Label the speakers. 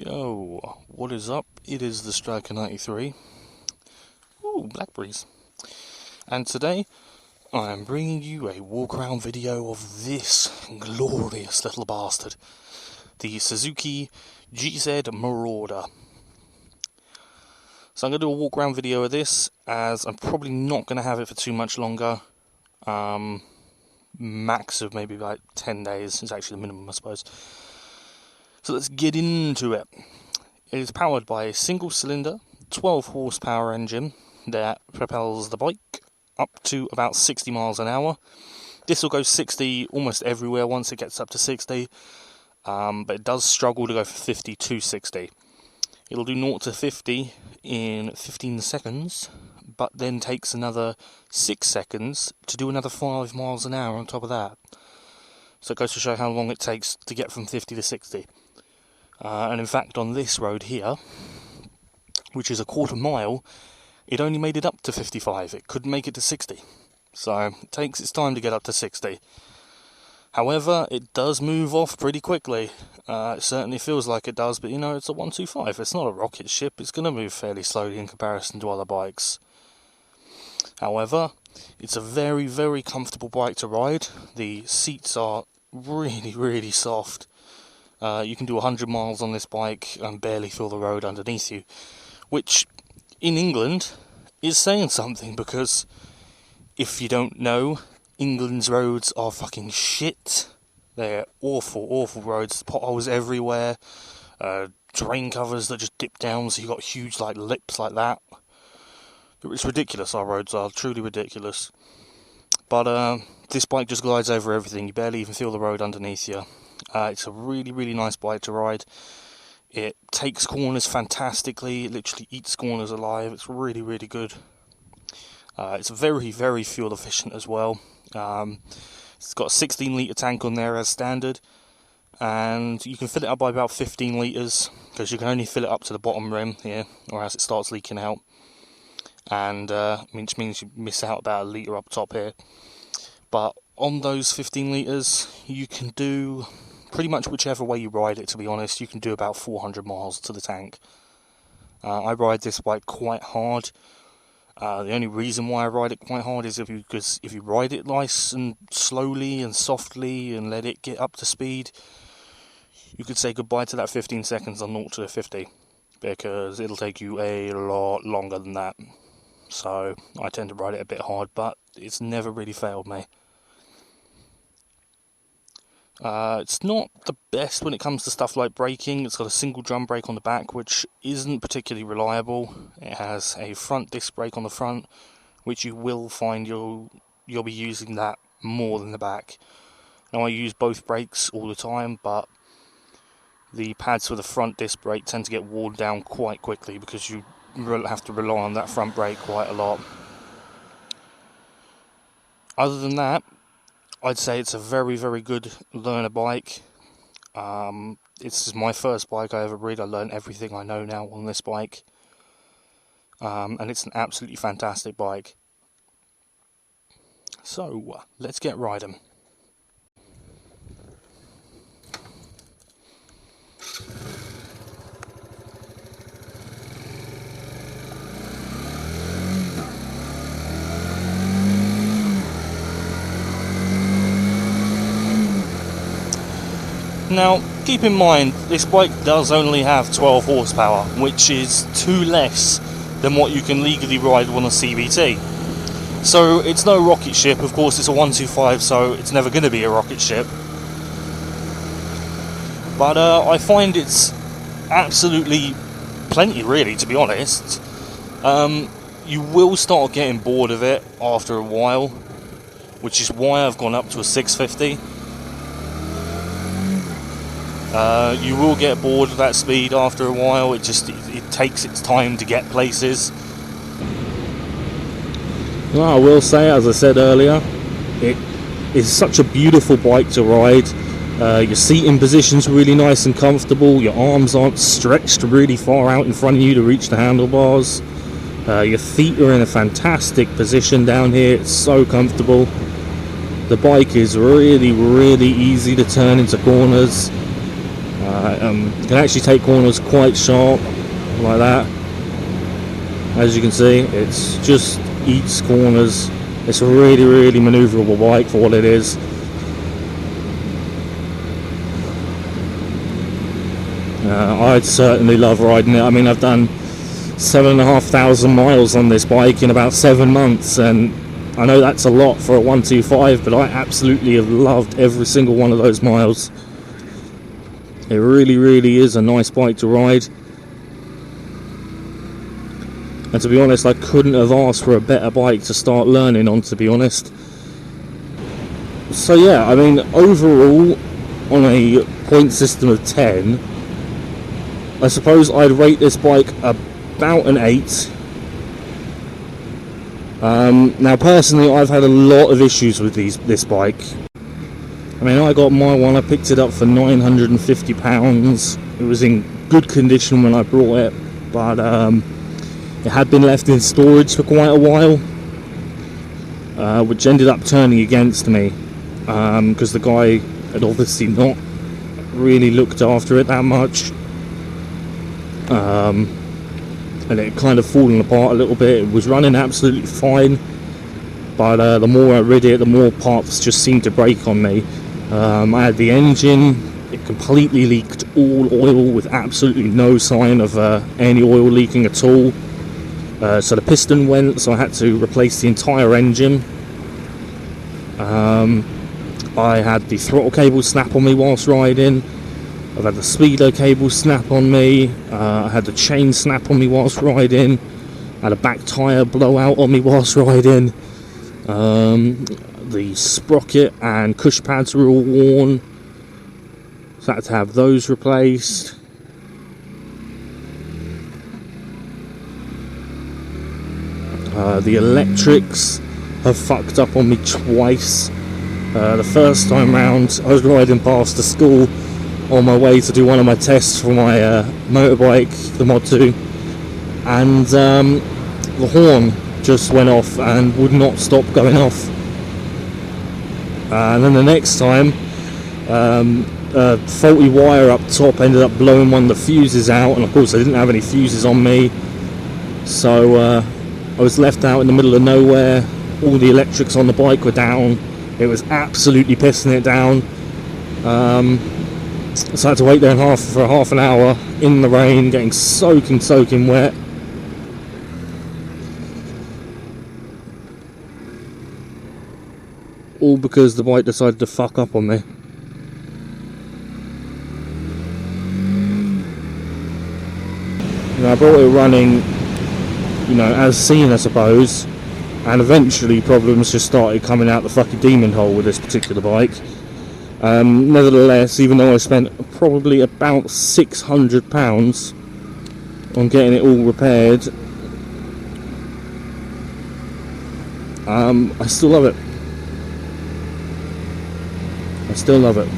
Speaker 1: Yo, what is up? It is the Striker 93. Ooh, blackberries. And today, I am bringing you a walk-around video of this glorious little bastard. The Suzuki GZ Marauder. So I'm going to do a walk-around video of this, as I'm probably not going to have it for too much longer. Max of maybe like 10 days is actually the minimum, I suppose. So let's get into it. It is powered by a single cylinder, 12 horsepower engine that propels the bike up to about 60 miles an hour. This will go 60 almost everywhere once it gets up to 60, but it does struggle to go from 50 to 60. It'll do 0 to 50 in 15 seconds, but then takes another 6 seconds to do another 5 miles an hour on top of that. So it goes to show how long it takes to get from 50 to 60. And in fact, on this road here, which is a quarter mile, it only made it up to 55. It couldn't make it to 60. So it takes its time to get up to 60. However, it does move off pretty quickly. It certainly feels like it does, but you know, it's a 125. It's not a rocket ship. It's going to move fairly slowly in comparison to other bikes. However, it's a very, very comfortable bike to ride. The seats are really, really soft. You can do 100 miles on this bike and barely feel the road underneath you, which in England is saying something, because if you don't know, England's roads are fucking shit. They're awful, awful roads, potholes everywhere, drain covers that just dip down so you've got huge like lips like that. It's ridiculous, our roads are truly ridiculous. But this bike just glides over everything. You barely even feel the road underneath you. It's a really, really nice bike to ride. It takes corners fantastically. It literally eats corners alive. It's really, really good. It's very, very fuel efficient as well. It's got a 16 litre tank on there as standard. And you can fill it up by about 15 litres, because you can only fill it up to the bottom rim here, or else it starts leaking out. And which means you miss out about a litre up top here. But on those 15 litres, you can do pretty much whichever way you ride it, to be honest. You can do about 400 miles to the tank. I ride this bike quite hard. The only reason why I ride it quite hard is because if you ride it nice and slowly and softly and let it get up to speed, you could say goodbye to that 15 seconds on 0 to 50, because it'll take you a lot longer than that. So I tend to ride it a bit hard, but it's never really failed me. It's not the best when it comes to stuff like braking. It's got a single drum brake on the back, which isn't particularly reliable. It has a front disc brake on the front, which you will find you'll be using that more than the back. Now, I use both brakes all the time, but the pads for the front disc brake tend to get worn down quite quickly, because you have to rely on that front brake quite a lot. Other than that, I'd say it's a very, very good learner bike. This is my first bike I ever rode. I learned everything I know now on this bike. And it's an absolutely fantastic bike. So, let's get riding. Now, keep in mind, this bike does only have 12 horsepower, which is 2 less than what you can legally ride on a CVT. So, it's no rocket ship. Of course, it's a 125, so it's never going to be a rocket ship. But I find it's absolutely plenty, really, to be honest. You will start getting bored of it after a while, which is why I've gone up to a 650. You will get bored of that speed after a while. It takes its time to get places. Well, I will say, as I said earlier, it is such a beautiful bike to ride. Your seating position's really nice and comfortable. Your arms aren't stretched really far out in front of you to reach the handlebars. Your feet are in a fantastic position down here. It's so comfortable. The bike is really, really easy to turn into corners. You can actually take corners quite sharp, like that. As you can see, it's just eats corners. It's a really, really manoeuvrable bike for what it is. I'd certainly love riding it. I mean, I've done 7,500 miles on this bike in about 7 months, and I know that's a lot for a 125, but I absolutely have loved every single one of those miles. It really, really is a nice bike to ride. And to be honest, I couldn't have asked for a better bike to start learning on, to be honest. So yeah, I mean, overall, on a point system of 10, I suppose I'd rate this bike about an 8. Now personally, I've had a lot of issues with this bike. I mean, I got my one, I picked it up for £950. It was in good condition when I brought it, but it had been left in storage for quite a while, which ended up turning against me, because the guy had obviously not really looked after it that much, and it kind of fallen apart a little bit. It was running absolutely fine, but the more I rid it, the more parts just seemed to break on me. I had the engine, it completely leaked all oil with absolutely no sign of any oil leaking at all. So the piston went, so I had to replace the entire engine. I had the throttle cable snap on me whilst riding. I've had the speedo cable snap on me. I had the chain snap on me whilst riding. I had a back tyre blowout on me whilst riding. The sprocket and cush pads were all worn, so I had to have those replaced. The electrics have fucked up on me twice. The first time round, I was riding past the school on my way to do one of my tests for my motorbike, the Mod 2, and the horn just went off and would not stop going off. And then the next time, a faulty wire up top ended up blowing one of the fuses out, and of course I didn't have any fuses on me, so I was left out in the middle of nowhere. All the electrics on the bike were down. It was absolutely pissing it down. So I had to wait there for half an hour in the rain, getting soaking wet. All because the bike decided to fuck up on me. I brought it running, as seen, I suppose, and eventually problems just started coming out the fucking demon hole with this particular bike. Nevertheless, even though I spent probably about £600 on getting it all repaired, I still love it. I still love it.